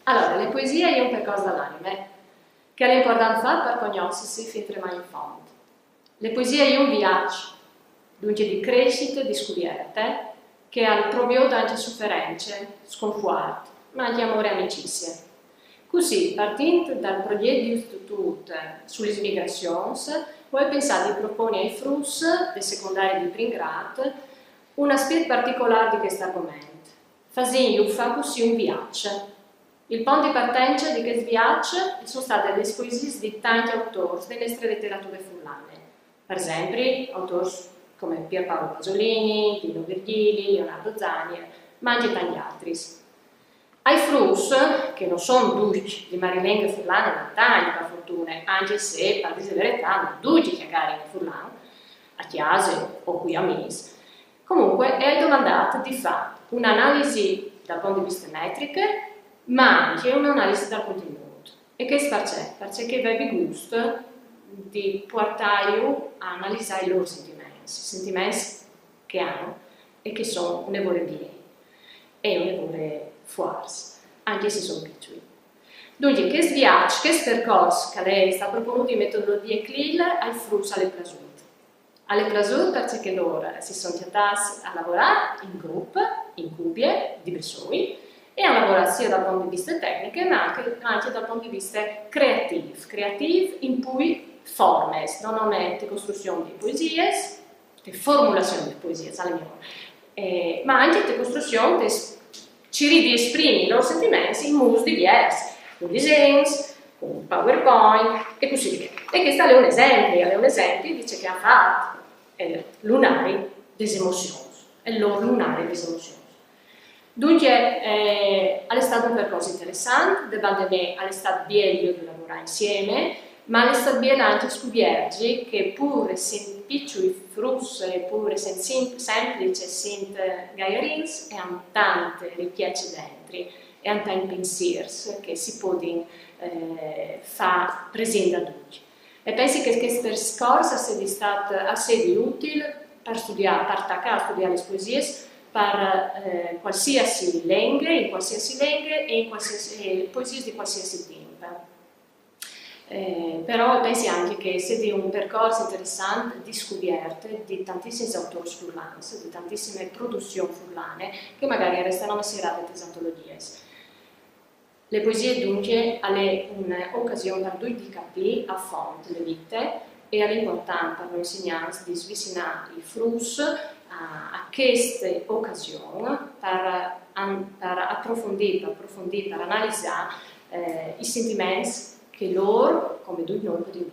Allora, le poesie è un percorso dall'anime, che è l'importanza per conoscersi finché mai in fondo. Le poesie è un viaggio, dunque di crescita e di scoperte, che ha proprio tante sofferenze, sconforti, ma anche amore e amicizia. Così, partendo dal progetto di istituto sulle migrazioni, ho pensato di proporre ai FRUS, dei secondari di primo grado, un aspetto particolare di questo argomento, facendo così un viaggio. Il punto di partenza di questo viaggio sono state le poesie di tanti autori delle nostre letterature friulane. Per esempio, autori come Pierpaolo Pasolini, Dino Virgili, Leonardo Zanier, ma anche tanti altri. Ai Frus, che non sono tutti di Marilenghe Furlane, ma tanti per fortuna, anche se, per dire la verità, non tutti che cari in Furlane, a Chiase o qui a Mis, comunque è domandato di fare un'analisi dal punto di vista metrico, ma anche un'analisi dal contenuto. E che perché? Perché avevi gusto di portare a analizzare i loro sentimenti che hanno e che sono un'evore bene e un'evore forza, anche se sono piccoli. Dunque, questo viaggio, questo percorso che lei sta proponendo in metodologia CLIL ai frus alle plasute. Alle plasute perché loro si sono chiamati a lavorare in gruppo, in coppie, di persone, e a lavorare sia dal punto di vista tecnico ma anche dal punto di vista creativo in cui forme, non è di costruzione di poesie, di formulazione di poesie, ma anche di costruzione di ci esprimi i loro sentimenti in modi diversi, con disegni, con PowerPoint e così via. E questo è un esempio, dice che ha fatto lunari des emozioni, è il loro lunare des emozioni. Dunque, è stato un percorso interessante, davanti a me è stato bello di lavorare insieme, ma è stato bello anche scoprire che pur essendo piccoli frus e pur essendo semplici e essendo gaierins, hanno tante ricchezze dentro e hanno tanti pensieri che si possono fare presenti a tutti. E penso che questo percorso sia stato assai utile per studiare, per attaccare a studiare le poesie, per qualsiasi lingua, in qualsiasi lingua e in qualsiasi poesie di qualsiasi tempo. Però pensi anche che sia un percorso interessante di scoperte di tantissimi autori furlani, di tantissime produzioni furlane che magari restano serate di antologie. Le poesie dunque è un'occasione per noi di capire a fondo le vite e è importante per noi insegnanti di svicinare i frus a queste occasioni per approfondire, per analizzare i sentimenti che loro, come noi, possiamo